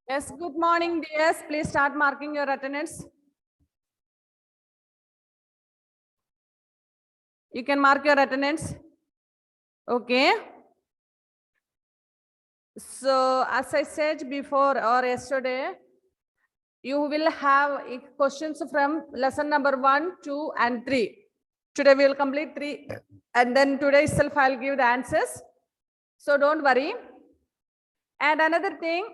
Yes, good morning, dears. Please start marking your attendance. You can mark your attendance. Okay. So, as I said before or yesterday, you will have questions from lesson number 1, 2, and 3. Today we will complete 3, and then today itself I'll give the answers. So, don't worry. And another thing,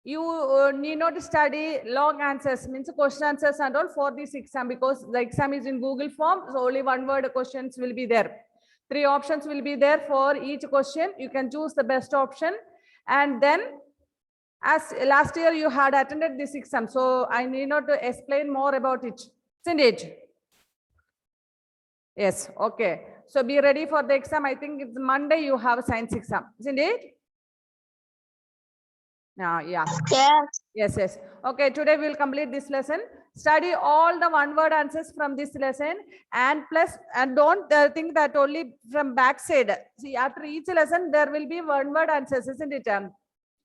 you need not study long answers, means question answers and all for this exam, because the exam is in Google form. So only one word questions will be there. 3 options will be there for each question. You can choose the best option. And then as last year you had attended this exam, so I need not to explain more about it, isn't it? Yes, okay. So be ready for the exam. I think it's Monday you have a science exam, isn't it? Yeah. Yes. Okay, today we will complete this lesson. Study all the one-word answers from this lesson, and don't think that only from backside. See, after each lesson there will be one-word answers, isn't it?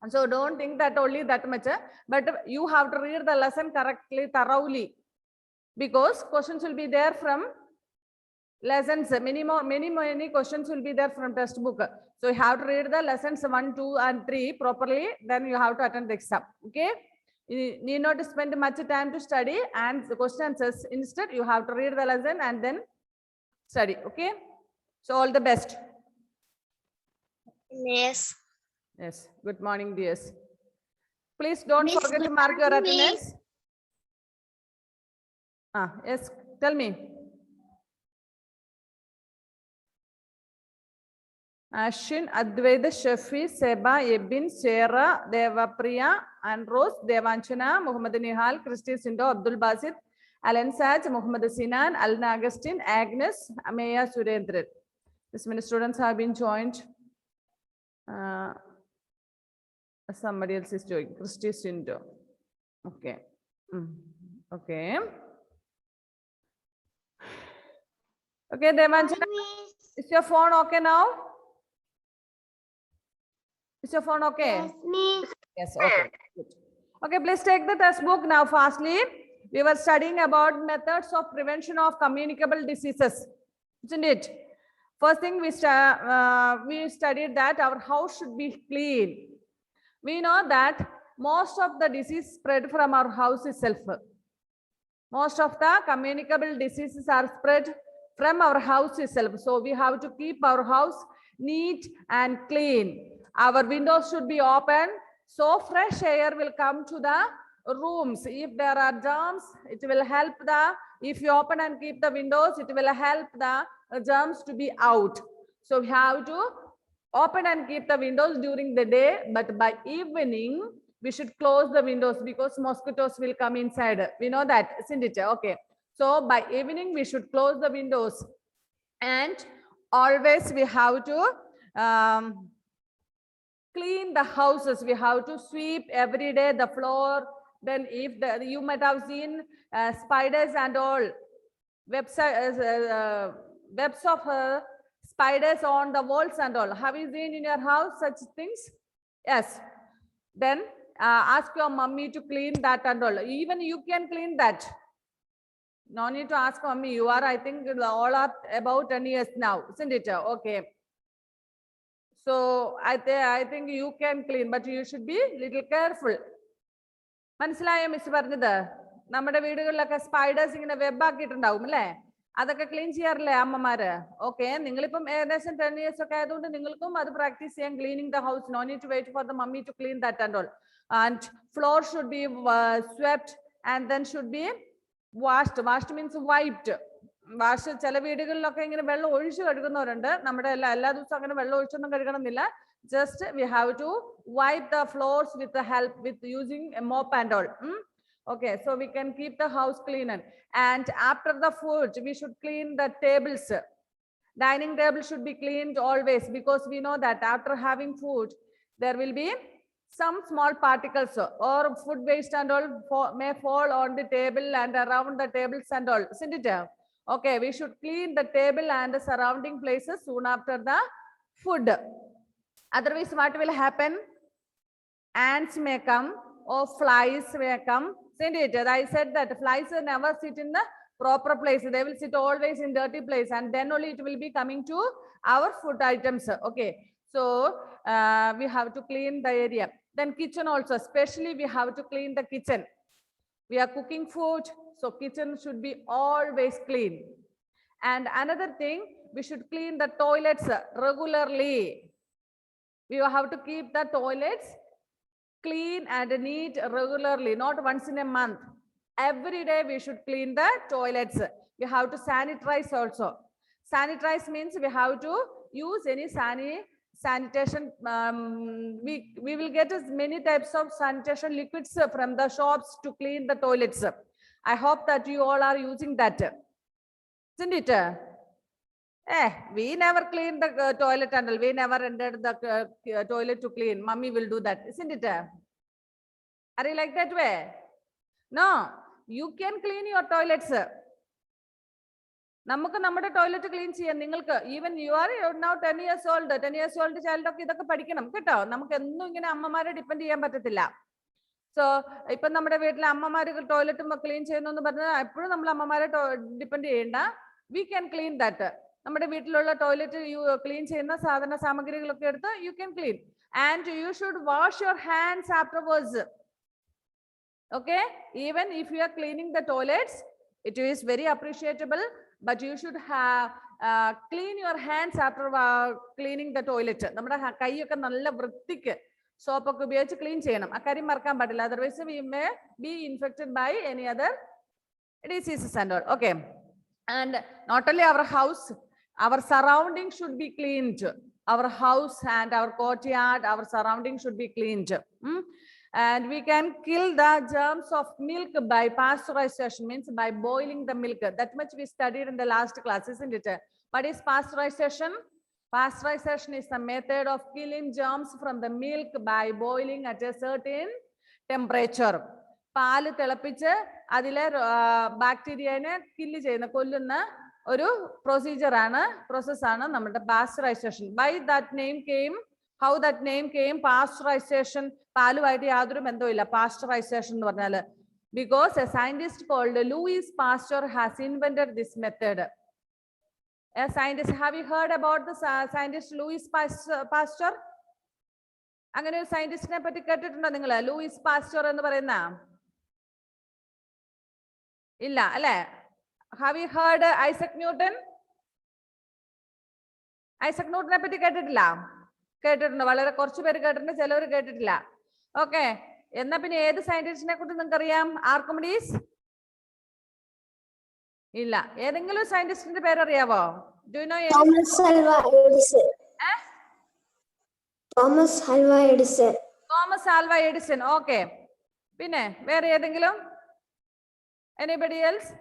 So don't think that only that much, but you have to read the lesson correctly, thoroughly, because questions will be there from lessons. Many questions will be there from textbook. So you have to read the lessons 1, 2, and 3 properly. Then you have to attend the exam. Okay. You need not to spend much time to study and the question answers. Instead, you have to read the lesson and then study. Okay. So all the best. Yes. Yes. Good morning, dears. Please don't forget to mark your attendance. Yes. Tell me. Ashin, Advaita, Shafi, Seba, Ebin, Sarah, Devapriya, and Rose, Devanchana, Muhammad Nihal, Christy Sindo, Abdul Basit, Alan Saj, Muhammad Sinan, Alna Agustin, Agnes, Ameya Surendra. This many students have been joined. Somebody else is joining. Christy Sindo. Okay. Okay. Okay, Devanchana, is your phone okay now? Is your phone okay? Yes, Miss. Yes, okay. Good. Okay, please take the test book now fastly. We were studying about methods of prevention of communicable diseases, isn't it? First thing we studied that our house should be clean. We know that most of the disease spread from our house itself. Most of the communicable diseases are spread from our house itself. So we have to keep our house neat and clean. Our windows should be open, so fresh air will come to the rooms. If there are germs, it will help if you open and keep the windows, it will help the germs to be out. So we have to open and keep the windows during the day, but by evening, we should close the windows because mosquitoes will come inside. We know that, isn't it? Okay. So by evening, we should close the windows. And always we have to clean the houses. We have to sweep every day the floor. Then if you might have seen spiders and all, webs of spiders on the walls and all. Have you seen in your house such things? Yes. Then ask your mummy to clean that and all. Even you can clean that. No need to ask mommy. You are, I think, all are about 10 years now, isn't it? Okay. So I think you can clean, but you should be little careful. മനസ്സിലായോ miss പറഞ്ഞത്? നമ്മുടെ വീടുകളിലൊക്കെ spiders ഇങ്ങനെ web ആക്കിയിട്ടുണ്ടാവും അല്ലേ? അതൊക്കെ clean ചെയ്യാറില്ലേ അമ്മമാര്? Okay, നിങ്ങളിപ്പം ഏകദേശം 10 years ഒക്കെ ആയതുകൊണ്ട് നിങ്ങൾക്കും അത് പ്രാക്ടീസ് ചെയ്യാൻ. Cleaning the house, no need to wait for the mummy to clean that and all. And floor should be swept and then should be washed. Washed means wiped. Wash ചില വീടുകളിലൊക്കെ ഇങ്ങനെ വെള്ളം ഒഴിച്ചു കഴുകുന്നവരുണ്ട്. നമ്മുടെ എല്ലാ ദിവസവും അങ്ങനെ വെള്ളം ഒഴിച്ചൊന്നും കഴുകണമെന്നില്ല. Just we have to wipe the floors with the help with using a mop and all. Okay, so we can keep the house clean. And after the food, we should clean the tables. Dining table should be cleaned always, because we know that after having food, there will be some small particles or food waste and all may fall on the table and around the tables and all, isn't it? Okay, we should clean the table and the surrounding places soon after the food. Otherwise, what will happen? ants may come or flies may come. Isn't it? I said that flies never sit in the proper place. They will sit always in dirty place, and then only it will be coming to our food items. Okay. So we have to clean the area. Then kitchen also, especially we have to clean the kitchen. We are cooking food, so kitchen should be always clean. And another thing, we should clean the toilets regularly. We have to keep the toilets clean and neat regularly, not once in a month. Every day we should clean the toilets. We have to sanitize also. Sanitize means we have to use any sanitation. We will get as many types of sanitation liquids from the shops to clean the toilets. I hope that you all are using that. Isn't it? We never clean the toilet tunnel. We never entered the toilet to clean. Mummy will do that. Isn't it? Are you like that way? No, you can clean your toilets. നമുക്ക് നമ്മുടെ toilet clean ചെയ്യാം. നിങ്ങൾക്ക് even you are now 10 years old child ഒക്കെ ഇതൊക്കെ പഠിക്കണം കേട്ടോ. നമുക്ക് എന്നും ഇങ്ങനെ അമ്മമാരെ ഡിപ്പെൻഡ് ചെയ്യാൻ പറ്റത്തില്ല. സോ ഇപ്പൊ നമ്മുടെ വീട്ടിലെ അമ്മമാര് ടോയ്ലറ്റും ക്ലീൻ ചെയ്യുന്നു എന്ന് പറഞ്ഞാൽ എപ്പോഴും നമ്മൾ അമ്മമാരെ ഡിപ്പെൻഡ് ചെയ്യേണ്ട. We can clean that. നമ്മുടെ വീട്ടിലുള്ള ടോയ്ലറ്റ് ക്ലീൻ ചെയ്യുന്ന സാധന സാമഗ്രികളൊക്കെ എടുത്ത് you can clean. And you should wash your hands afterwards. Okay, even if you are cleaning the toilets, it is very appreciable, but you should have clean your hands after cleaning the toilet. നമ്മുടെ കൈയൊക്കെ നല്ല വൃത്തിക്ക് സോപ്പൊക്കെ ഉപയോഗിച്ച് clean ചെയ്യണം. ആ കാര്യം മറക്കാൻ പാടില്ല. Otherwise we may be infected by any other diseases and all. Okay, and not only our house, our surroundings should be cleaned. Our house and our courtyard, our surroundings should be cleaned. And we can kill the germs of milk by pasteurization, means by boiling the milk. That much we studied in the last class, isn't it? What is pasteurization? Pasteurization is the method of killing germs from the milk by boiling at a certain temperature. പാല് തിളപ്പിച്ച് അതിലെ ബാക്ടീരിയനെ kill ചെയ്യുന്ന കൊല്ലുന്ന ഒരു പ്രോസസ്സാണ് നമ്മുടെ pasteurization. By that name came, how that name came, pasteurization. പാലുമായിട്ട് യാതൊരു ബന്ധവുമില്ല പാസ്ചറൈസേഷൻ എന്ന് പറഞ്ഞാൽ. because a scientist called Louis Pasteur has invented this method. A scientist, have you heard about the scientist Louis Pasteur? അങ്ങനെ ഒരു സയന്റിസ്റ്റിനെ പറ്റി കേട്ടിട്ടുണ്ടോ നിങ്ങൾ? ലൂയിസ് പാസ്റ്റർ എന്ന് പറയുന്ന ഇല്ല അല്ലെ? have you heard Isaac Newton? Isaac ന്യൂട്ടനെ പറ്റി കേട്ടിട്ടില്ല? കേട്ടിട്ടുണ്ട്. വളരെ കുറച്ച് പേര് കേട്ടിട്ടുണ്ട്, ചിലവർ കേട്ടിട്ടില്ല. ഓക്കെ, എന്നാ പിന്നെ ഏത് സയന്റിസ്റ്റിനെ കുറിച്ച് നിങ്ങൾക്ക് അറിയാം? ആർക്കുമിഡീസ് ഇല്ല. ഏതെങ്കിലും സയന്റിസ്റ്റിന്റെ പേരറിയാവോ? Do you know? Thomas Alva Edison. Thomas Alva Edison. Okay, പിന്നെ വേറെ ഏതെങ്കിലും? Anybody else?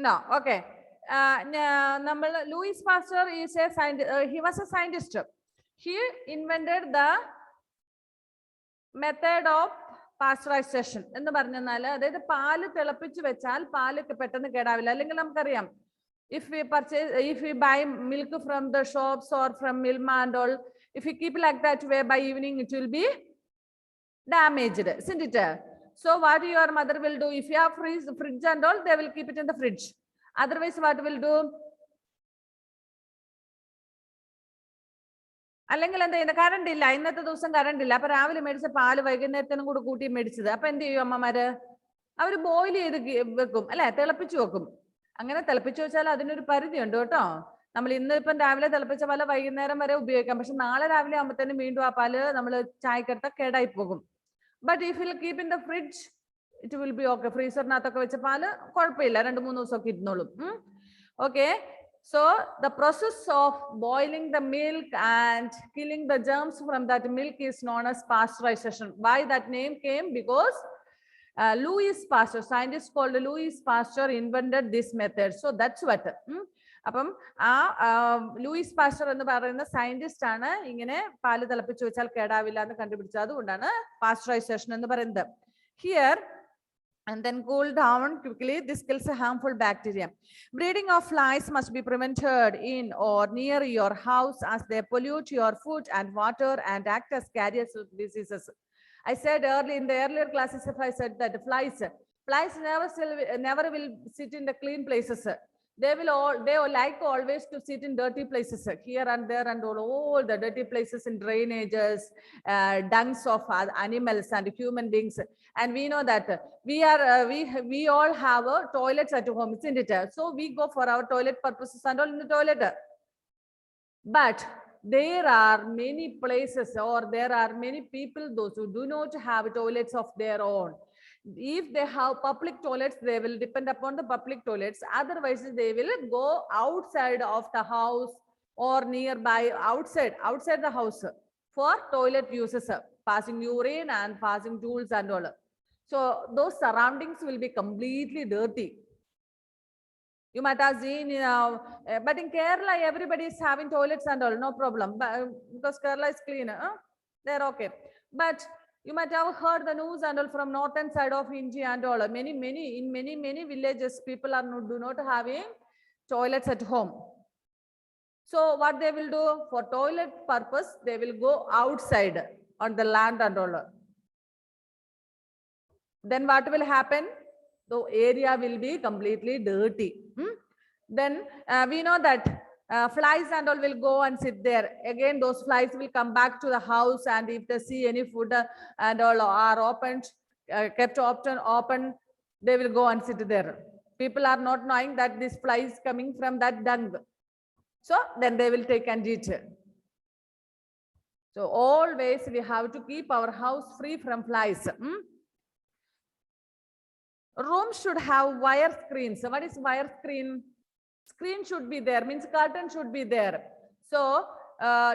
No. Okay, number Louis Pasteur is a scientist. He was a scientist. He invented the method of pasteurization എന്ന് പറഞ്ഞാൽ, അതായത് പാല് തിളപ്പിച്ച് വെച്ചാൽ പാല് പെട്ടെന്ന് കേടാവില്ല. അല്ലെങ്കിൽ നമുക്കറിയാം, if we buy milk from the shops or from Milma and all, if we keep like that way, by evening it will be damaged, isn't it? So what your mother will do, if you have fridge and all, they will keep it in the fridge. Otherwise what will do? അല്ലെങ്കിൽ എന്താ ചെയ്യുന്നത്? Current ഇല്ല, ഇന്നത്തെ ദിവസം current ഇല്ല. അപ്പൊ രാവിലെ മേടിച്ച പാല് വൈകുന്നേരത്തിനും കൂടെ കൂട്ടി മേടിച്ചത്. അപ്പൊ എന്ത് ചെയ്യും അമ്മമാര്? അവര് ബോയിൽ ചെയ്ത് വെക്കും അല്ലെ, തിളപ്പിച്ചു വെക്കും. അങ്ങനെ തിളപ്പിച്ചു വെച്ചാൽ അതിനൊരു പരിധി ഉണ്ട് കേട്ടോ. നമ്മൾ ഇന്നിപ്പം രാവിലെ തിളപ്പിച്ച പാല് വൈകുന്നേരം വരെ ഉപയോഗിക്കാം. പക്ഷെ നാളെ രാവിലെ ആകുമ്പോഴത്തേനും വീണ്ടും ആ പാല് നമ്മൾ ചായക്കെടുത്ത കേടായി പോകും. But if will keep in the fridge, it will be okay. ഫ്രീസറിനകത്തൊക്കെ വെച്ച പാല് കുഴപ്പമില്ല, 2-3 ദിവസമൊക്കെ ഇരുന്നോളും. Okay, so the process of boiling the milk and killing the germs from that milk is known as pasteurization. Why that name came? Because Louis Pasteur, scientist called Louis Pasteur, invented this method. So that's what. അപ്പം ആ Louis Pasteur എന്ന് പറയുന്ന scientist ആണ് ഇങ്ങനെ പാല് തിളപ്പിച്ചു വെച്ചാൽ കേടാവില്ല എന്ന് കണ്ടുപിടിച്ചത്. അതുകൊണ്ടാണ് പാസ്ചറൈസേഷൻ എന്ന് പറയുന്നത്. Here and then cool down quickly. This kills a harmful bacteria. Breeding of flies must be prevented in or near your house as they pollute your food and water and act as carriers of diseases. I said early in the earlier classes, if I said that flies never will sit in the clean places. They like always to sit in dirty places here and there and all the dirty places in drainages, dungs of animals and human beings. And we know that we all have toilets at home, isn't it? So we go for our toilet purposes and all in the toilet. But there are many places or there are many people, those who do not have toilets of their own. If they have public toilets, they will depend upon the public toilets. Otherwise, they will go outside of the house or nearby outside the house for toilet uses, passing urine and passing tools and all. So those surroundings will be completely dirty. You might have seen, but in Kerala, everybody is having toilets and all, no problem. But because Kerala is clean, they're okay. But you might have heard the news and all from northern side of India and all. In many villages, people do not having toilets at home. So what they will do for toilet purpose, they will go outside on the land and all. Then what will happen? The area will be completely dirty. Then we know that flies and all will go and sit there. Again, those flies will come back to the house, and if they see any food and all are opened, kept open, they will go and sit there. People are not knowing that this fly is coming from that dung. So then they will take and eat. So always we have to keep our house free from flies. Rooms should have wire screens. What is wire screen? Screen should be there, means curtain should be there. So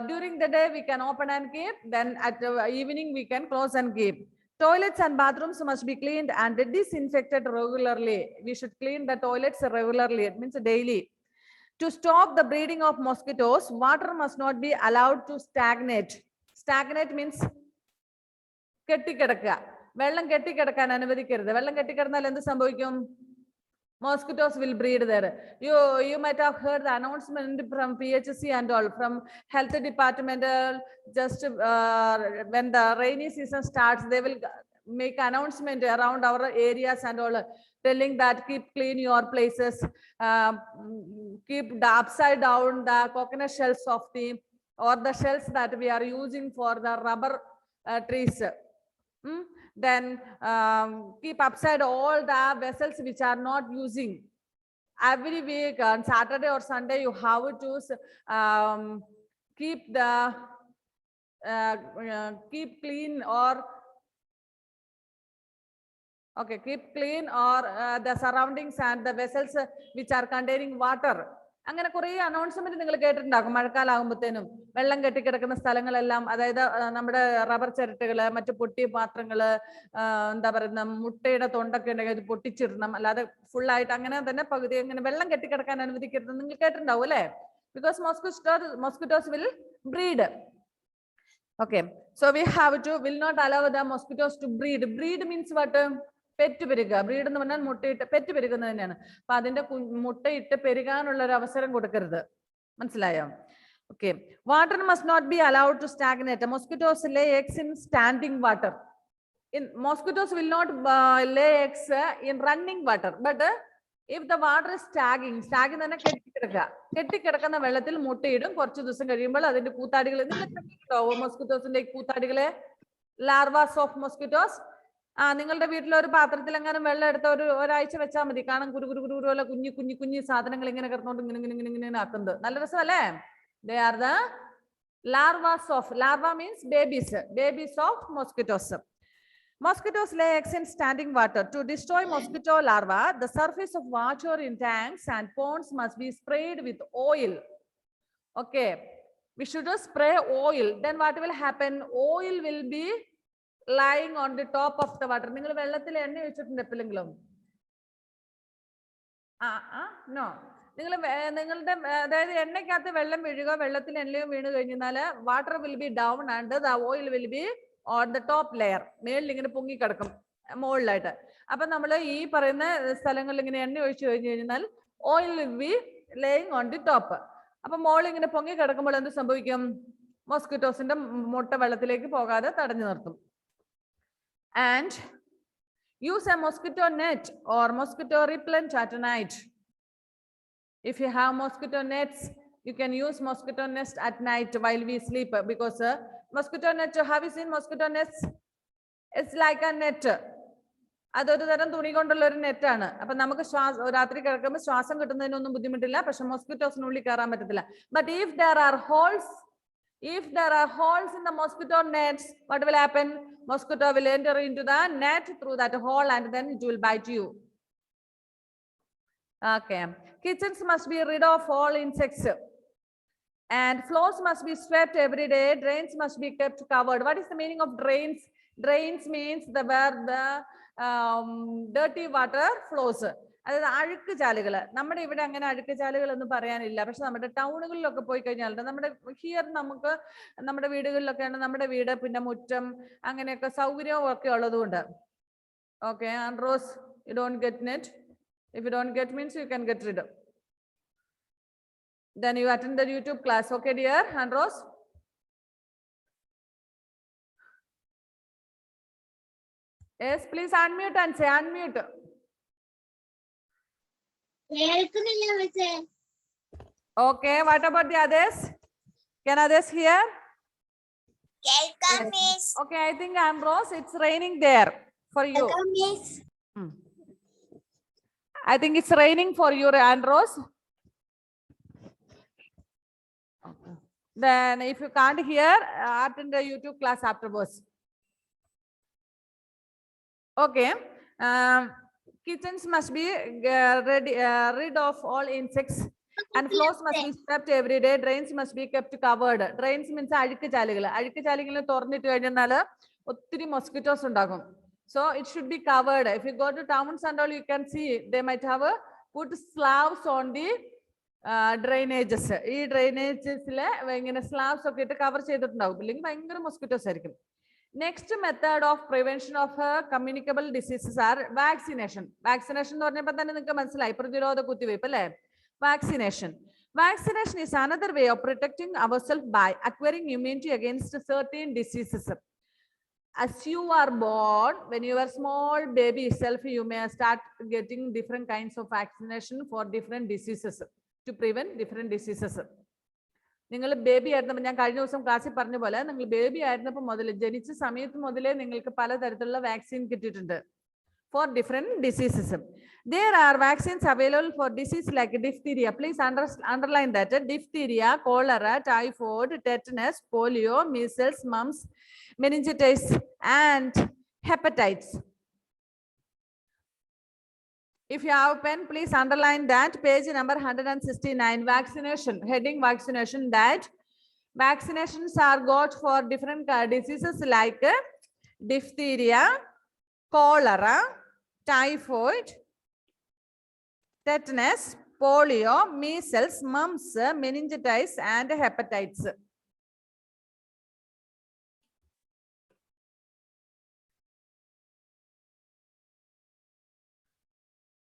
during the day we can open and keep, then at the evening we can close and keep. Toilets and bathrooms must be cleaned and disinfected regularly. We should clean the toilets regularly, it means daily. To stop the breeding of mosquitoes, water must not be allowed to stagnate. Stagnate means കെട്ടിക്കിടക്കുക. വെള്ളം കെട്ടിക്കിടക്കാൻ അനുവദിക്കരുത്. വെള്ളം കെട്ടിക്കിടന്നാൽ എന്ത് സംഭവിക്കും? Mosquitoes will breed there. You might have heard the announcement from PHC and all, from health department. Just when the rainy season starts, they will make announcement around our areas and all, telling that keep clean your places, keep the upside down the coconut shells of the or the shells that we are using for the rubber trees. Then keep upside all the vessels which are not using. Every week on Saturday or Sunday you have to keep the keep clean or okay, keep clean or the surroundings and the vessels which are containing water. അങ്ങനെ കുറേ announcement നിങ്ങൾ കേട്ടിട്ടുണ്ടാകും. മഴക്കാലാകുമ്പോഴത്തേനും വെള്ളം കെട്ടിക്കിടക്കുന്ന സ്ഥലങ്ങളെല്ലാം, അതായത് നമ്മുടെ rubber ചിരട്ടകള്, മറ്റു പൊട്ടിയ പാത്രങ്ങള്, എന്താ പറയുന്ന മുട്ടയുടെ തൊണ്ടൊക്കെ ഉണ്ടെങ്കിൽ അത് പൊട്ടിച്ചിടണം, അല്ലാതെ ഫുൾ ആയിട്ട് അങ്ങനെ തന്നെ പകുതി അങ്ങനെ വെള്ളം കെട്ടിക്കിടക്കാൻ അനുവദിക്കരുത്. നിങ്ങൾ കേട്ടിട്ടുണ്ടാവും അല്ലെ? Because mosquitoes will breed. Okay, so we have to will not allow the mosquitoes to breed. Breed means what? പെറ്റ് പെരുക. ബ്രീഡ് എന്ന് പറഞ്ഞാൽ മുട്ടയിട്ട് പെറ്റ് പെരുകുന്നത് തന്നെയാണ്. അപ്പൊ അതിന്റെ മുട്ടയിട്ട് പെരുകാനുള്ള ഒരു അവസരം കൊടുക്കരുത്. മനസ്സിലായോ? Okay, water must not be allowed to stagnate. Mosquitoes lay eggs in standing water. Mosquitoes will not lay eggs in running water, but if the water is stagging തന്നെ കെട്ടിക്കിടക്കുന്ന വെള്ളത്തിൽ മുട്ടയിടും. കുറച്ച് ദിവസം കഴിയുമ്പോൾ അതിന്റെ കൂത്താടികൾ, മോസ്കിറ്റോസിന്റെ കൂത്താടികളെ, ലാർവാസ് ഓഫ് മോസ്കിറ്റോസ്. നിങ്ങളുടെ വീട്ടിലെ ഒരു പാത്രത്തിൽ എങ്ങാനും വെള്ളം എടുത്ത ഒരാഴ്ച വെച്ചാൽ മതി, കാണാൻ കുരു പോലെ കുഞ്ഞു സാധനങ്ങൾ ഇങ്ങനെ കിടന്നുകൊണ്ട് ഇങ്ങനെ ആക്കുന്നത്. നല്ല രസമല്ലേ? They are the larvas of, larva means babies of mosquitoes. Mosquitoes lay eggs in standing water. To destroy mosquito larvae, the surface of water in tanks and ponds must be sprayed with oil. Okay, we should spray oil. Then what will happen? Oil will be lying on the top of the water. നിങ്ങൾ വെള്ളത്തിൽ എണ്ണ ഒഴിച്ചിട്ടുണ്ട് എപ്പോഴെങ്കിലും? No. നിങ്ങളുടെ അതായത് എണ്ണയ്ക്കകത്ത് വെള്ളം വീഴുക, വെള്ളത്തിൽ എണ്ണയും വീണ് കഴിഞ്ഞാൽ water will be down and the oil will be on the top layer. മേളിൽ ഇങ്ങനെ പൊങ്ങിക്കിടക്കും. മുകളിലായിട്ട്. അപ്പൊ നമ്മൾ ഈ പറയുന്ന സ്ഥലങ്ങളിൽ ഇങ്ങനെ എണ്ണ ഒഴിച്ചു കഴിഞ്ഞു കഴിഞ്ഞാൽ oil will be laying on the top. അപ്പൊ മുകളിൽ ഇങ്ങനെ പൊങ്ങി കിടക്കുമ്പോൾ എന്ത് സംഭവിക്കും? മോസ്കിറ്റോസിന്റെ മുട്ട വെള്ളത്തിലേക്ക് പോകാതെ തടഞ്ഞു നിർത്തും. And use a mosquito net or mosquito repellent at night. If you have mosquito nets, you can use mosquito nets at night while we sleep, because mosquito net, have you seen mosquito nets? It's like a net. അതൊരു തരം തുണി കൊണ്ടുള്ള ഒരു നെറ്റാണ്. അപ്പൊ നമുക്ക് രാത്രി കിടക്കുമ്പോൾ ശ്വാസം കിട്ടുന്നതിനൊന്നും ബുദ്ധിമുട്ടില്ല, പക്ഷെ മോസ്കിറ്റോസിനുള്ളിൽ കയറാൻ പറ്റത്തില്ല. But if there are holes in the mosquito nets, what will happen? Mosquito will enter into the net through that hole and then it will bite you. Okay. Kitchens must be rid of all insects. And floors must be swept every day. Drains must be kept covered. What is the meaning of drains? Drains means where the dirty water flows. അതായത് അഴുക്ക് ചാലുകൾ. നമ്മുടെ ഇവിടെ അങ്ങനെ അഴുക്ക് ചാലുകൾ ഒന്നും പറയാനില്ല, പക്ഷെ നമ്മുടെ ടൗണുകളിലൊക്കെ പോയി കഴിഞ്ഞാൽ നമ്മുടെ ഹിയർ നമുക്ക് നമ്മുടെ വീടുകളിലൊക്കെയാണ് നമ്മുടെ വീട്, പിന്നെ മുറ്റം, അങ്ങനെയൊക്കെ സൗകര്യവും ഒക്കെ ഉള്ളതുകൊണ്ട്. Okay, and rose, you don't get net. If you don't get means you can get rid of. Then you attend the YouTube class. Okay, dear and Rose? Yes, please unmute and say unmute. Okay, what about the others? Can others hear? Yes. Okay, I think Rose, it's raining there for you. I think it's raining for you, Rose. Okay. Then if you can't hear, attend the YouTube class afterwards. Okay. Kitchens must be rid of all insects and floors must be swept every day. Drains must be kept covered. Drains means അഴുക്ക് ചാലുകൾ. അഴുക്ക് ചാലുകൾ തുറന്നിട്ട് കഴിഞ്ഞാൽ ഒത്തിരി mosquitoes ഉണ്ടാകും. So it should be covered. If you go to towns and all, you can see they might have put slabs on the drainages. ഈ drainages ഇങ്ങനെ slabs ഒക്കെ ഇട്ട് കവർ ചെയ്തിട്ടുണ്ടാകും, ഇല്ലെങ്കിൽ ഭയങ്കര mosquitoes ആയിരിക്കും. Next method of prevention of communicable diseases are vaccination. Vaccination എന്ന് പറഞ്ഞപ്പോൾ തന്നെ നിങ്ങൾക്ക് മനസ്സിലായി, പ്രതിരോധ കുത്തിവയ്പ്പ് അല്ലേ? Vaccination. Vaccination is another way of protecting ourselves by acquiring immunity against certain diseases. As you are born, when you are small baby itself, you may start getting different kinds of vaccination for different diseases to prevent different diseases. നിങ്ങൾ baby ആയിരുന്നപ്പോൾ, ഞാൻ കഴിഞ്ഞ ദിവസം ക്ലാസ്സിൽ പറഞ്ഞ പോലെ, നിങ്ങൾ baby ആയിരുന്നപ്പോൾ മുതൽ, ജനിച്ച സമയത്ത് മുതലേ നിങ്ങൾക്ക് പലതരത്തിലുള്ള വാക്സിൻ കിട്ടിയിട്ടുണ്ട് for different diseases. There are vaccines available for disease like diphtheria. Please underline that. Diphtheria, cholera, typhoid, tetanus, polio, measles, mumps, meningitis and hepatitis. If you have a pen, please underline that page number 169. Vaccination, heading vaccination, that vaccinations are got for different diseases like diphtheria, cholera, typhoid, tetanus, polio, measles, mumps, meningitis and hepatitis.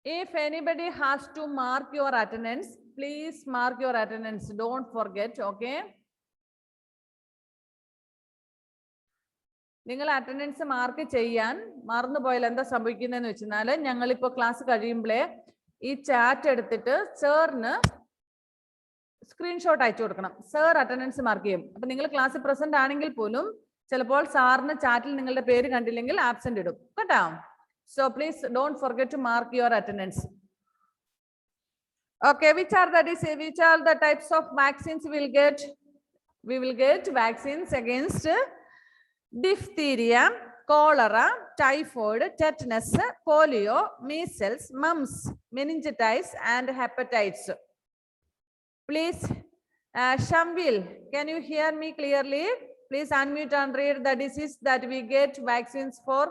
If anybody has to mark your attendance, please mark your attendance. Don't forget, okay? നിങ്ങൾ attendance mark ചെയ്യാൻ മറന്നുപോയാൽ എന്താ സംഭവിക്കുന്നതെന്ന് വെച്ചാൽ, ഞങ്ങളിപ്പോൾ class കഴിയുമ്പോഴേ ഈ chat എടുത്തിട്ട് സാറിന് സ്ക്രീൻഷോട്ട് അയച്ചു കൊടുക്കണം. സാർ അറ്റൻഡൻസ് മാർക്ക് ചെയ്യും. അപ്പൊ നിങ്ങൾ ക്ലാസ്സിൽ പ്രസന്റ് ആണെങ്കിൽ പോലും ചിലപ്പോൾ സാറിന് ചാറ്റിൽ നിങ്ങളുടെ പേര് കണ്ടില്ലെങ്കിൽ ആബ്സെന്റ് ഇടും കേട്ടോ. So please don't forget to mark your attendance. Okay, which are the types of vaccines we will get? We will get vaccines against diphtheria, cholera, typhoid, tetanus, polio, measles, mumps, meningitis and hepatitis. Please, Shamvil, can you hear me clearly? Please unmute and read the disease that we get vaccines for.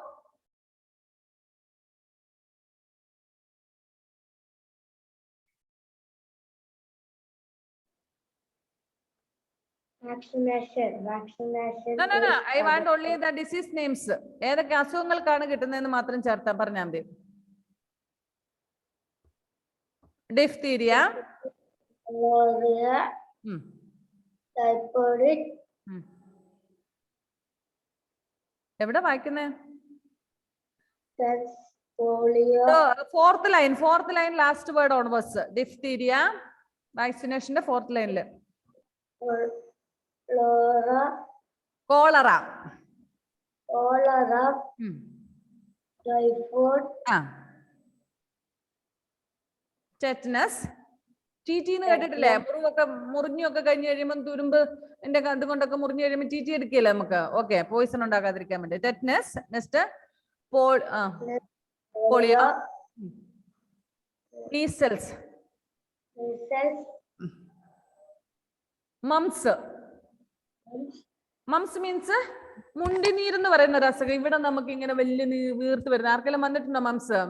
Vaccination. No. I want only the disease names. ഏതൊക്കെ അസുഖങ്ങൾക്കാണ് കിട്ടുന്നതെന്ന് മാത്രം ചേർത്താ പറഞ്ഞാൽ മതി. Diphtheria. Malaria. Typhoid. എവിടെ വായിക്കുന്നേ? Polio. Fourth line last word onwards. Diphtheria. Vaccination fourth line. Cholera. Typhoid. Tetanus. TT എന്ന് കേട്ടിട്ടില്ലേ? മുറിവൊക്കെ മുറിഞ്ഞൊക്കെ കഴിഞ്ഞ് കഴിയുമ്പോൾ തുരുമ്പ് എന്റെ അതുകൊണ്ടൊക്കെ മുറിഞ്ഞു കഴിയുമ്പോൾ TT എടുക്കില്ലേ നമുക്ക്? ഓക്കെ, പോയിസൺ ഉണ്ടാകാതിരിക്കാൻ വേണ്ടി. Tetanus. Next polio. Measles. Mumps. Mumps means മുണ്ടിനീര് എന്ന് പറയുന്ന ഒരു അസുഖം. ഇവിടെ നമുക്ക് ഇങ്ങനെ വലിയ വീർത്ത് വരുന്ന ആർക്കെങ്കിലും വന്നിട്ടുണ്ടോ മംസ്?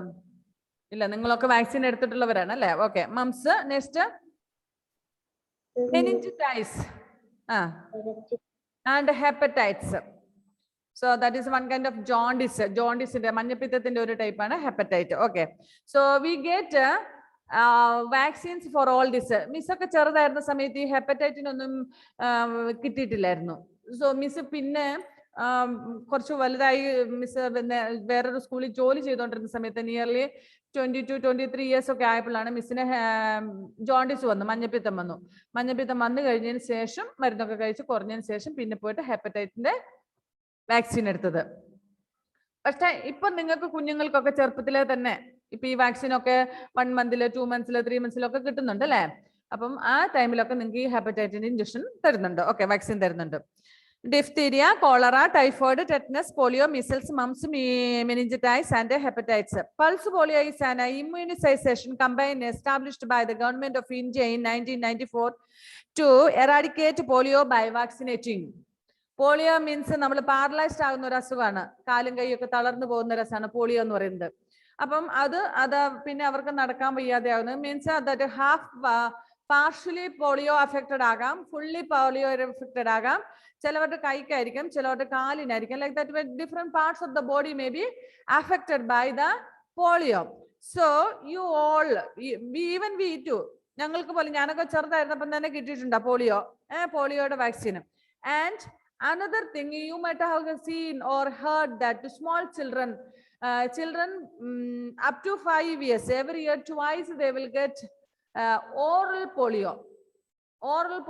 ഇല്ല, നിങ്ങളൊക്കെ വാക്സിൻ എടുത്തിട്ടുള്ളവരാണ് അല്ലേ? Okay, mumps. Next meningitis and hepatitis. So that is one kind of jaundice. Jaundice ന്റെ മഞ്ഞപ്പിത്തത്തിന്റെ ഒരു ടൈപ്പ് ആണ് hepatitis. Okay, so we get vaccines for all this. Miss ഒക്കെ ചെറുതായിരുന്ന സമയത്ത് ഈ ഹെപ്പറ്റൈറ്റിനൊന്നും കിട്ടിയിട്ടില്ലായിരുന്നു. സോ മിസ് പിന്നെ കുറച്ച് വലുതായി മിസ് പിന്നെ വേറൊരു സ്കൂളിൽ ജോലി ചെയ്തുകൊണ്ടിരുന്ന സമയത്ത് നിയർലി 22-23 ഇയേഴ്സ് ഒക്കെ ആയപ്പോഴാണ് മിസ്സിന് ജോണ്ടിസ് വന്നു, മഞ്ഞപ്പിത്തം വന്നു. മഞ്ഞപ്പിത്തം വന്നു കഴിഞ്ഞതിന് ശേഷം മരുന്നൊക്കെ കഴിച്ച് കുറഞ്ഞതിന് ശേഷം പിന്നെ പോയിട്ട് ഹെപ്പറ്റൈറ്റിന്റെ വാക്സിൻ എടുത്തത്. പക്ഷെ ഇപ്പൊ നിങ്ങൾക്ക് കുഞ്ഞുങ്ങൾക്കൊക്കെ ചെറുപ്പത്തിലെ തന്നെ ഇപ്പൊ ഈ വാക്സിനൊക്കെ 1 മന്തില് 2 മന്ത്സില് 3 മന്ത്സിലൊക്കെ കിട്ടുന്നുണ്ട് അല്ലെ? അപ്പം ആ ടൈമിലൊക്കെ നിങ്ങൾക്ക് ഈ ഹെപ്പറ്റൈറ്റിന്റെ ഇഞ്ചക്ഷൻ തരുന്നുണ്ട്. ഓക്കെ, വാക്സിൻ തരുന്നുണ്ട്. Diphtheria, cholera, typhoid, tetanus, polio, measles, mumps, meningitis, and hepatitis. Pulse polio is an immunization campaign established by the government of India in 1994 to eradicate polio by vaccinating. Polio means നമ്മൾ paralysed ആകുന്ന ഒരു അസുഖമാണ്. കാലും കൈയൊക്കെ തളർന്നു പോകുന്ന ഒരു അസുഖമാണ് പോളിയോ എന്ന് പറയുന്നത്. അപ്പം അത് പിന്നെ അവർക്ക് നടക്കാൻ വയ്യാതെ ആകുന്നത് means that half partially polio affected ആകാം, ഫുള്ളി പോളിയോ അഫക്റ്റഡ് ആകാം, ചിലവരുടെ കൈക്കായിരിക്കും, ചിലവരുടെ കാലിനായിരിക്കും. Like that different parts of the body may be affected by the polio. So you all even we too, ഞങ്ങൾക്ക് പോലും, ഞാനൊക്കെ ചെറുതായിരുന്നപ്പം തന്നെ കിട്ടിയിട്ടുണ്ട് പോളിയോയുടെ vaccine. And another thing you might have seen or heard that to small children up to 5 years, every year twice they will get oral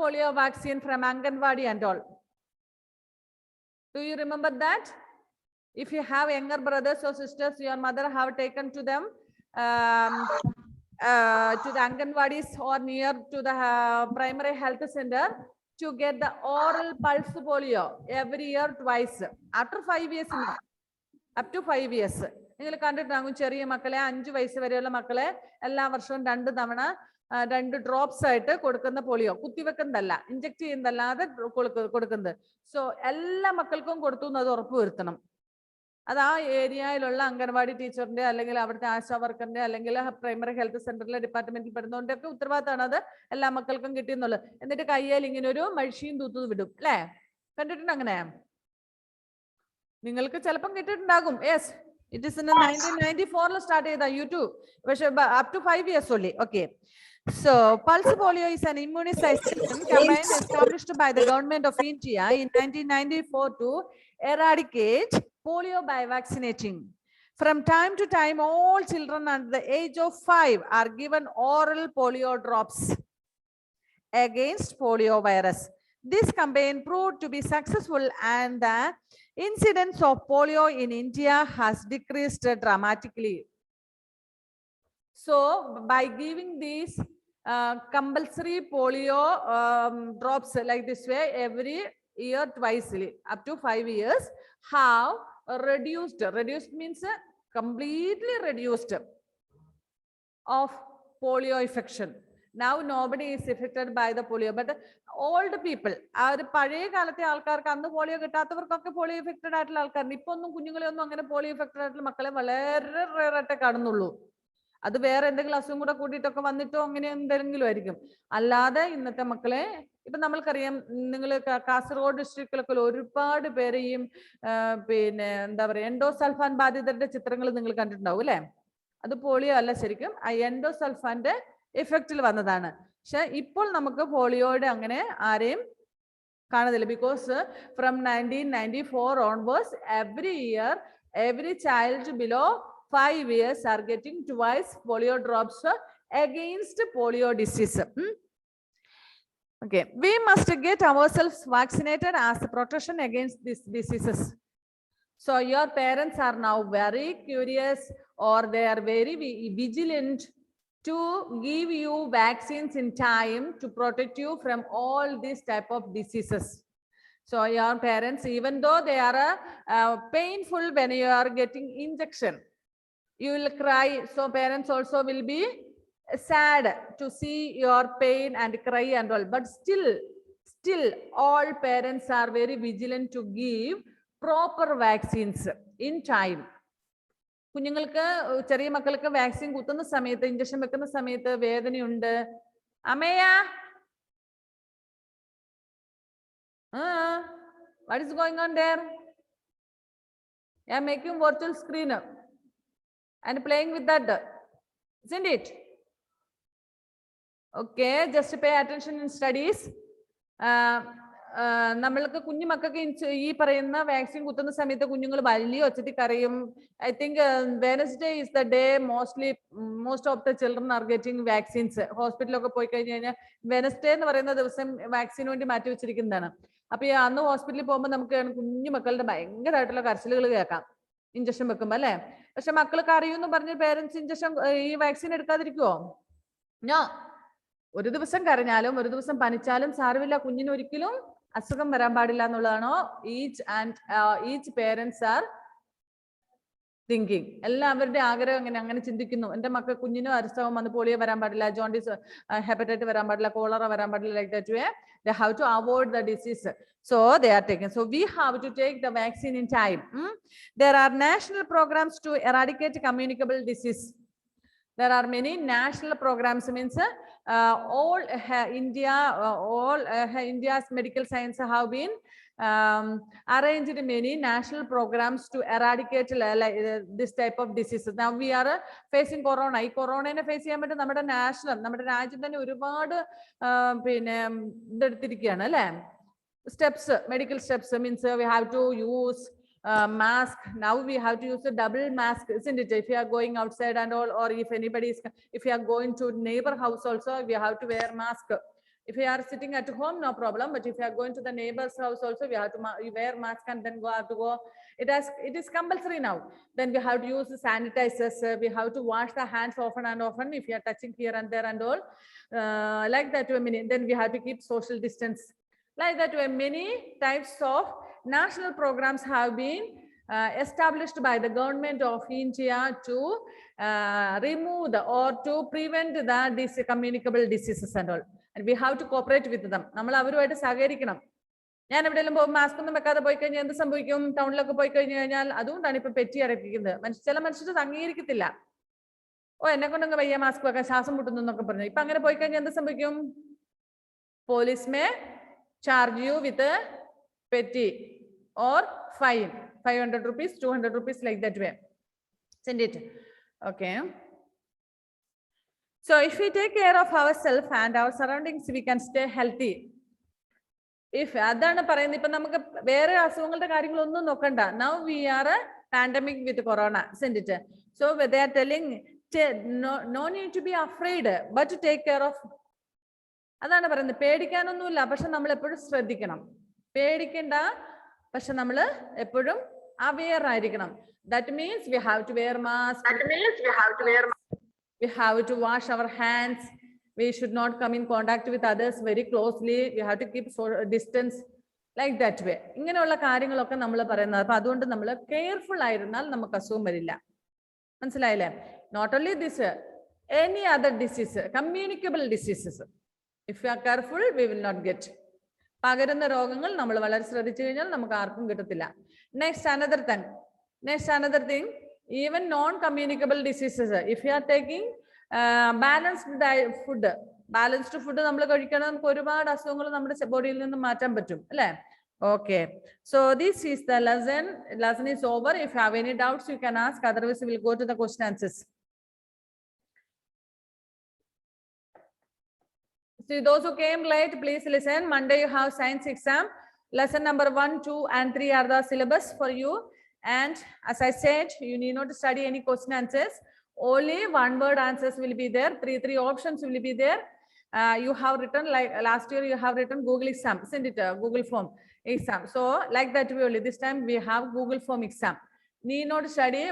polio vaccine from Anganwadi and all. Do you remember that? If you have younger brothers or sisters, your mother have taken to them to the Anganwadis or near to the primary health center to get the oral pulse polio every year twice after 5 years, up to 5 years. നിങ്ങൾ കണ്ടിട്ടുണ്ടാകും ചെറിയ മക്കളെ 5 വയസ്സ് വരെയുള്ള മക്കളെ എല്ലാ വർഷവും 2 തവണ 2 ഡ്രോപ്സ് ആയിട്ട് കൊടുക്കുന്ന പോളിയോ, കുത്തിവെക്കുന്നതല്ല, ഇഞ്ചക്ട് ചെയ്യുന്നതല്ലാതെ കൊടുക്കുന്നത്. സോ എല്ലാ മക്കൾക്കും കൊടുത്തു എന്ന് അത് ഉറപ്പുവരുത്തണം. അത് ആ ഏരിയയിലുള്ള അംഗൻവാടി ടീച്ചറിന്റെ അല്ലെങ്കിൽ അവിടുത്തെ ആശാ വർക്കറിന്റെ അല്ലെങ്കിൽ പ്രൈമറി ഹെൽത്ത് സെന്ററിലെ ഡിപ്പാർട്ട്മെന്റിൽ പെടുന്നതിന്റെ ഒക്കെ ഉത്തരവാദിത്തമാണ് അത് എല്ലാ മക്കൾക്കും കിട്ടിയെന്നുള്ളത്. എന്നിട്ട് കയ്യിൽ ഇങ്ങനെ ഒരു മഴീൻ തൂത്ത് വിടും അല്ലേ? കണ്ടിട്ടുണ്ട് അങ്ങനെ? നിങ്ങൾക്ക് ചിലപ്പം കിട്ടിയിട്ടുണ്ടാകും. Yes, it is in 1994 start ചെയ്ത യൂട്യൂബ്, പക്ഷെ up to 5 years only. Okay, so pulse polio is an immunization campaign established by the government of India in 1994 to eradicate polio by vaccinating. From time to time, all children under the age of 5 are given oral polio drops against polio virus. This campaign proved to be successful and the incidence of polio in India has decreased dramatically. So by giving these compulsory polio drops like this way every year twice up to 5 years have reduced means completely reduced of polio infection. Now nobody is affected by the polio, but old people, പഴയ കാലത്തെ ആൾക്കാർക്ക് അന്ന് polio കിട്ടാത്തവർക്കൊക്കെ polio affected ആയിട്ടുള്ള ആൾക്കാരുണ്ട്. ഇപ്പൊ ഒന്നും കുഞ്ഞുങ്ങളെ ഒന്നും അങ്ങനെ പോളിയോ എഫക്റ്റഡ് ആയിട്ടുള്ള മക്കളെ വളരെ റെയർ ആയിട്ടേ കാണുന്നുള്ളൂ. അത് വേറെ എന്തെങ്കിലും അസുഖം കൂടെ കൂട്ടിയിട്ടൊക്കെ വന്നിട്ടോ അങ്ങനെ എന്തെങ്കിലും ആയിരിക്കും. അല്ലാതെ ഇന്നത്തെ മക്കളെ ഇപ്പൊ നമ്മൾക്കറിയാം, നിങ്ങൾ കാസർഗോഡ് ഡിസ്ട്രിക്റ്റിലൊക്കെ ഒരുപാട് പേര് ഈ പിന്നെ എന്താ പറയാ എൻഡോസൾഫാൻ ബാധിതരുടെ ചിത്രങ്ങൾ നിങ്ങൾ കണ്ടിട്ടുണ്ടാവും അല്ലെ? അത് പോളിയോ അല്ല, ശരിക്കും ആ എൻഡോസൾഫാന്റെ എഫക്റ്റിൽ വന്നതാണ്. പക്ഷെ ഇപ്പോൾ നമുക്ക് പോളിയോയുടെ അങ്ങനെ ആരെയും കാണുന്നില്ല. Because from 1994 onwards, every year every child below 5 years are getting twice polio drops against polio disease. Okay, we must get ourselves vaccinated as a protection against these diseases. So your parents are now very curious, or they are very vigilant to give you vaccines in time to protect you from all these type of diseases. So your parents, even though they are painful when you are getting injection, you will cry. So parents also will be sad to see your pain and cry and all. But still all parents are very vigilant to give proper vaccines in time. കുഞ്ഞുങ്ങൾക്ക്, ചെറിയ മക്കൾക്ക് vaccine കുത്തുന്ന സമയത്ത്, injection വെക്കുന്ന സമയത്ത് വേദനയുണ്ട്. അമ്മയ, what is going on there? I am making virtual screen and playing with that, isn't it? Okay, just pay attention in studies. നമ്മൾക്ക് കുഞ്ഞു മക്കൾക്ക് ഈ പറയുന്ന വാക്സിൻ കുത്തുന്ന സമയത്ത് കുഞ്ഞുങ്ങൾ വലിയ ഒച്ചത്തിൽ കരയും. I think Wednesday is the day most of the children are getting vaccines. ഹോസ്പിറ്റലൊക്കെ പോയി കഴിഞ്ഞു കഴിഞ്ഞാൽ വെനസ്ഡേ എന്ന് പറയുന്ന ദിവസം വാക്സിന് വേണ്ടി മാറ്റി വെച്ചിരിക്കുന്നതാണ്. അപ്പൊ അന്ന് ഹോസ്പിറ്റലിൽ പോകുമ്പോൾ നമുക്ക് കുഞ്ഞു മക്കളുടെ ഭയങ്കരമായിട്ടുള്ള കരച്ചിലുകൾ കേൾക്കാം ഇഞ്ചക്ഷൻ വെക്കുമ്പോ അല്ലെ. പക്ഷെ മക്കൾ കരയൂന്ന് പറഞ്ഞ് പേരൻസ് ഇഞ്ചക്ഷൻ ഈ വാക്സിൻ എടുക്കാതിരിക്കുവോ? ഒരു ദിവസം കരഞ്ഞാലും ഒരു ദിവസം പനിച്ചാലും സാരമില്ല, കുഞ്ഞിന് ഒരിക്കലും അസുഖം വരാൻ പാടില്ല എന്നുള്ളതാണോ ഈച്ച് പേരൻസ് ആർ തിങ്കിങ്. എല്ലാവരുടെ ആഗ്രഹം അങ്ങനെ ചിന്തിക്കുന്നു. എന്റെ മക്കൾ കുഞ്ഞിനും അസുഖം വന്ന് പോളിയോ വരാൻ പാടില്ല, ജോണ്ടിസ് ഹെപ്പറ്റൈറ്റിസ് വരാൻ പാടില്ല, കോളറ വരാൻ പാടില്ല. Like that way they have to avoid the disease, so they are taken. So we have to take the vaccine in time. There are national programs to eradicate communicable disease. There are many national programs, means all India's medical science have been arranged many national programs to eradicate this type of diseases. Now we are facing corona. ഈ കൊറോണയെ face ചെയ്യാൻ വേണ്ടി നമ്മുടെ രാജ്യം തന്നെ ഒരുപാട് പിന്നെ ഇതെടുത്തിരിക്കുകയാണ് അല്ലെ. Steps, medical steps, means we have to use mask. Now we have to use a double mask, isn't it? If you are going outside and all, or if you are going to neighbor house also, we have to wear mask. If you are sitting at home, no problem, but if you are going to the neighbor's house also, we have to wear mask and then have to go. It is compulsory now. Then we have to use sanitizers. We have to wash the hands often and often if you are touching here and there and all. Like that, then we have to keep social distance. Like that way, many types of national programs have been established by the government of India to remove or to prevent these communicable diseases and all. And we have to cooperate with them. നമ്മൾ അവരുമായിട്ട് സഹകരിക്കണം. ഞാൻ എവിടെയെങ്കിലും പോകുമ്പോൾ mask ഒന്നും വെക്കാതെ പോയി കഴിഞ്ഞാൽ എന്ത് സംഭവിക്കും? ടൗണിലൊക്കെ പോയി കഴിഞ്ഞു കഴിഞ്ഞാൽ അതുകൊണ്ടാണ് ഇപ്പൊ പെറ്റി അടപ്പിക്കുന്നത്. ചില മനുഷ്യർ അംഗീകരിക്കത്തില്ല. എന്നെ കൊണ്ടൊക്കെ വയ്യ മാസ്ക് വെക്കാൻ, ശ്വാസം മുട്ടുന്നു എന്നൊക്കെ പറഞ്ഞു. ഇപ്പൊ അങ്ങനെ പോയി കഴിഞ്ഞാൽ എന്ത് സംഭവിക്കും? Police may charge you with a petty or fine, 500 rupees, 200 rupees, like that way. Send it. Okay. So if we take care of ourselves and our surroundings, we can stay healthy. If adana parayunnu ipo namukku vere asugangalude karyangalonnum nokkanda. Now we are a pandemic with corona, isn't it? So they are telling no need to be afraid, but to take care of. അതാണ് പറയുന്നത്. പേടിക്കാനൊന്നുമില്ല, പക്ഷെ നമ്മൾ എപ്പോഴും ശ്രദ്ധിക്കണം. പേടിക്കണ്ട, പക്ഷെ നമ്മൾ എപ്പോഴും അവെയർ ആയിരിക്കണം. That means we have to wear mask. We have to wash our hands. We should not come in contact with others very closely. We have to keep distance. Like that way. ഇങ്ങനെയുള്ള കാര്യങ്ങളൊക്കെ നമ്മൾ പറയുന്നത്. അപ്പൊ അതുകൊണ്ട് നമ്മൾ careful ആയിരുന്നാൽ നമുക്ക് അസുഖം വരില്ല. മനസ്സിലായില്ലേ? Not only this, any other disease, communicable diseases. If you are careful, we will not get. പകരുന്ന രോഗങ്ങൾ നമ്മൾ വളരെ ശ്രദ്ധിച്ചു കഴിഞ്ഞാൽ നമുക്ക് ആർക്കും കിട്ടത്തില്ല. Next another thing, Even non-communicable diseases. If you are taking balanced food, balanced food നമ്മൾ കഴിക്കണം നമുക്ക് ഒരുപാട് അസുഖങ്ങൾ നമ്മുടെ ബോഡിയിൽ നിന്ന് മാറ്റാൻ പറ്റും അല്ലേ? Okay, so this is the lesson. Lesson is over. If you have any doubts, you can ask. Otherwise, we will go to the question answers. So those who came late, please listen. Monday you have science exam. Lesson number 1, 2, and 3 are the syllabus for you. And as I said, you need not study any question answers. Only one word answers will be there. Three options will be there. You have written like last year. You have written Google exam. Send it Google form exam. So like that we only. This time we have Google form exam. Need not study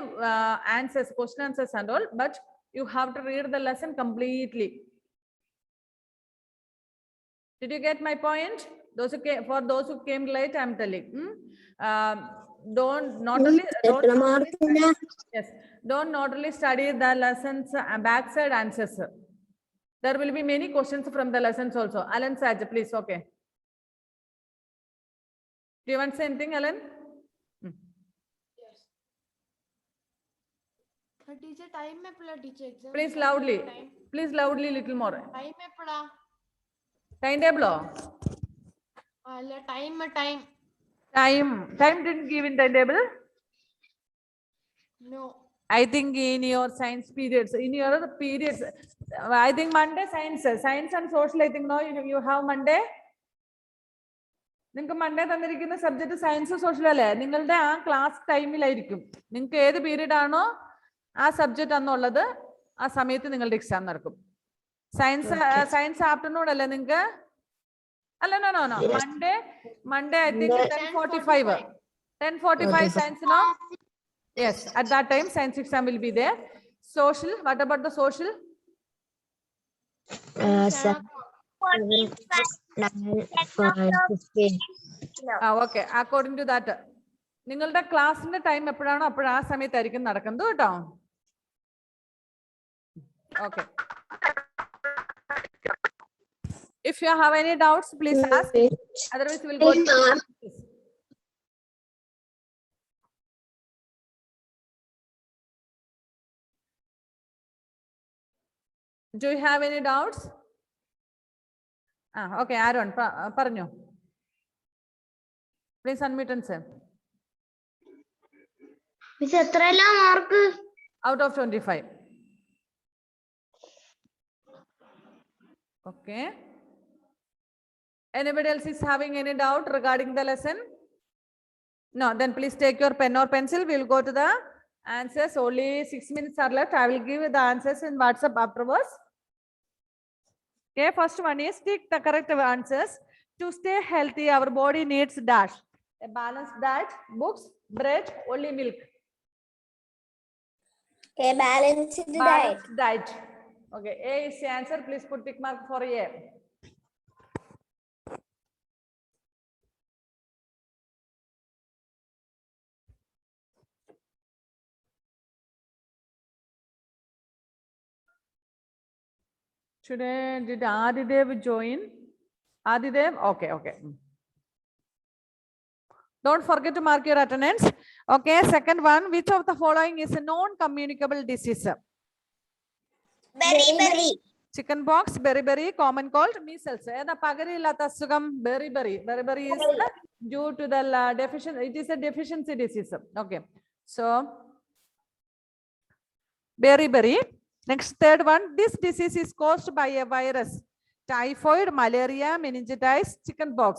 answers, question answers and all. But you have to read the lesson completely. Did you get my point? Those who came, for those who came late, I'm telling. Don't not only study the lessons backside answers. There will be many questions from the lessons also. Alan Saj, please. Okay. Do you want to say anything, Alan? Yes. Teacher, time me pula teacher exam. Please loudly. Please loudly, little more. Time me pula. Timetable. Time didn't give in timetable. No. I think in your science periods, I think Monday science and social. I think no, you have Monday. നിങ്ങൾക്ക് Monday തന്നിരിക്കുന്ന subject science social അല്ലേ? നിങ്ങളുടെ ആ class ടൈമിലായിരിക്കും. നിങ്ങൾക്ക് ഏത് period ആണോ ആ subject അന്നുള്ളത് ആ സമയത്ത് നിങ്ങളുടെ എക്സാം നടക്കും. സയൻസ് ആഫ്റ്റർനൂൺ അല്ലേ നിങ്ങൾക്ക്? അല്ല, no. Monday I think 10:45 science, no? Yes, at that time science exam will be there. Social, what about the social? Okay, according to that. നിങ്ങളുടെ ക്ലാസ്സിന്റെ ടൈം എപ്പോഴാണോ അപ്പോൾ ആ സമയത്തായിരിക്കും നടക്കുന്നത് കേട്ടോ. Okay. If you have any doubts, please ask. Otherwise, we will go to Do you have any doubts? Okay, Aaron, പറഞ്ഞോ. Please unmute and say. Miss, എത്രയെല്ലാം mark? Out of 25. Okay. Anybody else is having any doubt regarding the lesson? No, then please take your pen or pencil. We will go to the answers. Only 6 minutes are left. I will give the answers in WhatsApp afterwards. Okay, first one is take the correct answers. To stay healthy, our body needs dash. A balanced diet, books, bread, only milk. A balanced diet. Okay, A is the answer. Please put tick mark for A. Today, did Adidev join? Adidev? Okay. Don't forget to mark your attendance. Okay, second one, which of the following is a non-communicable disease? Beriberi. Chicken pox, beriberi, common cold, measles. Eda pagarillatta asugam, beriberi. Beriberi is due to the deficiency. It is a deficiency disease. Okay, so beriberi. Next, third one, this disease is caused by a virus. Typhoid, malaria, meningitis, chicken pox.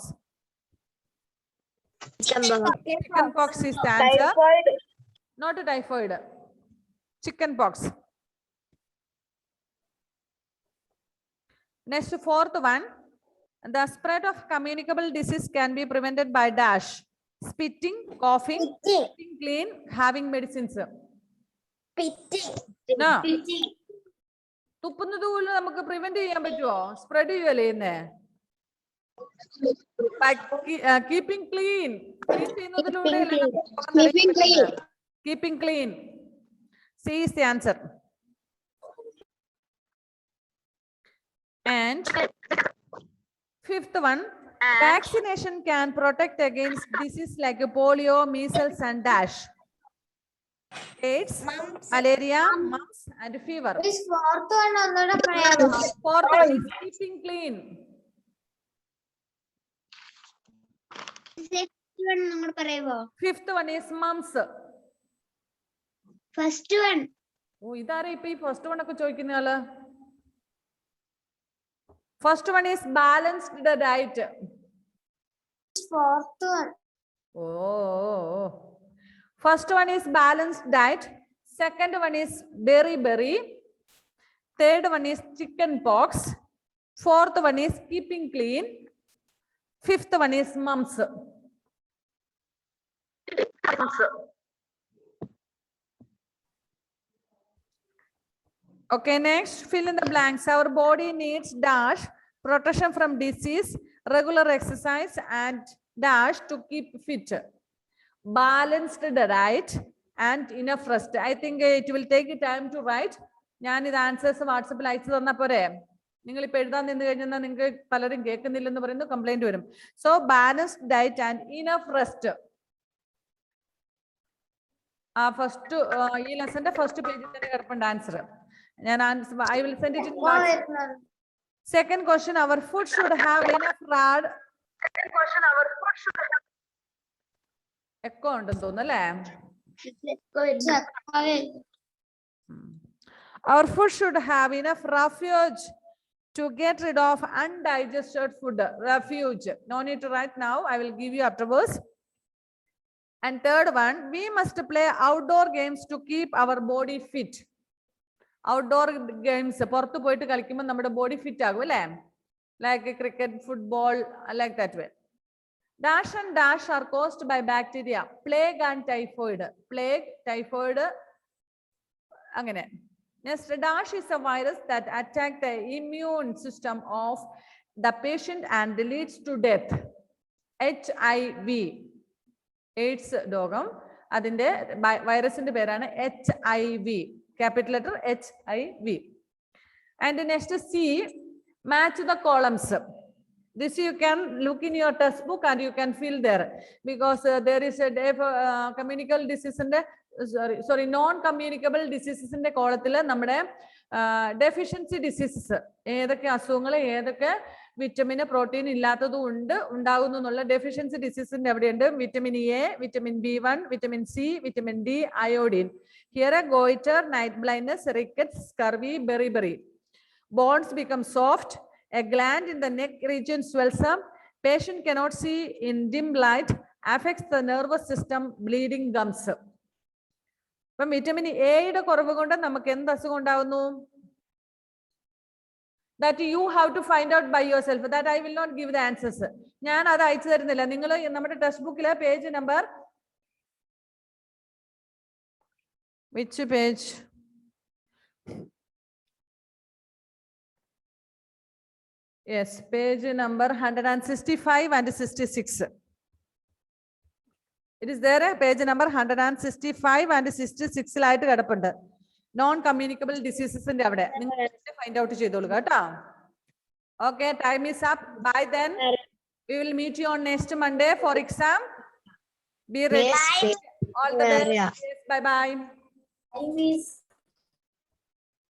Chicken pox is the answer. Typhoid. Not a typhoid. Chicken pox. Next, fourth one, the spread of communicable disease can be prevented by dash. Spitting, coughing, eating clean, having medicines. No. തുപ്പുന്നത് പോലും നമുക്ക് prevent ചെയ്യാൻ പറ്റുമോ? Spread ചെയ്യുമല്ലേ ചെയ്യുന്നേ? Keeping clean. Clean ചെയ്യുന്നതിലൂടെ keeping clean. C is the answer. And fifth one, vaccination can protect against disease like polio, measles, and dash. AIDS, Mumps. malaria, mumps, and fever. Fourth one ഒന്നുകൂടെ പറയാമോ? Fourth one is keeping clean. First one നമ്മൾ പറയുമോ? Fifth one is mumps. First one ഓ ഇതാരാ ഇപ്പൊ ഈ first one ഒക്കെ ചോദിക്കുന്ന ആള്? First one is balanced diet. Fourth one Oh. First one is balanced diet. Second one is berry. Third one is chicken pox. Fourth one is keeping clean. Fifth one is mumps. Okay, next, fill in the blanks. Our body needs dash, protection from disease, regular exercise, and dash to keep fit. Balanced diet and enough rest. I think it will take time to write. ഞാൻ ഇത് answers വാട്സപ്പിൽ അയച്ചു തന്നാ പോരെ? നിങ്ങൾ ഇപ്പൊ എഴുതാൻ നിന്ന് കഴിഞ്ഞാൽ നിങ്ങൾക്ക് പലരും കേൾക്കുന്നില്ലെന്ന് പറയുന്നു, കംപ്ലൈന്റ് വരും. So balanced diet and enough rest. ആ ഫസ്റ്റ് ഈ ലെസന്റെ ഫസ്റ്റ് പേജിൽ തന്നെ കിടപ്പുണ്ട് ആൻസർ. ഞാൻ I will send it in WhatsApp. Second question, our food should have enough rad. Echo ഉണ്ടെന്ന് തോന്നുന്നു അല്ലേ? Our food should have enough refuge to get rid of undigested food. Refuge. No need to write now. I will give you afterwards. And third one, we must play outdoor games to keep our body fit. Outdoor games, പുറത്ത് പോയിട്ട് കളിക്കുമ്പോൾ നമ്മുടെ body fit ആകും അല്ലേ? Like cricket, football, like that way. Dash and dash are caused by bacteria. Plague and typhoid. Plague, typhoid, അങ്ങനെ. Next, dash is a virus that attacks the immune system of the patient and leads to death. HIV, AIDS രോഗം, അതിന്റെ വൈറസിന്റെ പേരാണ് HIV. Capital letter HIV. And next, C, match the columns. This you can look in your textbook and you can fill there, because there is a communicable disease in the non-communicable diseases in the കോളത്തിൽ നമ്മുടെ deficiency diseases ഏതൊക്കെ അസുഖങ്ങൾ ഏതൊക്കെ vitamin protein ഇല്ലാത്തതും ഉണ്ടാകുന്നു എന്നുള്ള deficiency ഡിസീസിന്റെ എവിടെയുണ്ട്? Vitamin A, vitamin B1, vitamin C, vitamin D, iodine. Here a goiter, night blindness, rickets, scurvy, beriberi. Bones become soft. A gland in the neck region swells up. Patient cannot see in dim light. Affects the nervous system. Bleeding gums. അപ്പം vitamin എയുടെ കുറവ് കൊണ്ട് നമുക്ക് എന്ത് അസുഖം ഉണ്ടാവുന്നു? That you have to find out by yourself. That I will not give the answers. ഞാൻ അത് അയച്ചു തരുന്നില്ല. നിങ്ങൾ നമ്മുടെ ടെക്സ്റ്റ് ബുക്കിലെ page number which page? Yes, page number 165 and 66. It is there, page number 165 and 66 ലായിട്ട് കിടപ്പുണ്ട്. നോൺ കമ്മ്യൂണിക്കബിൾ ഡിസീസസിന്റെ അവിടെ നിങ്ങൾ ഫൈൻഡ് ഔട്ട് ചെയ്തോളൂ കേട്ടോ. Okay, time is up. Bye then. We will meet you on next Monday for exam. Be ready. All the best. Yes, bye bye. Miss.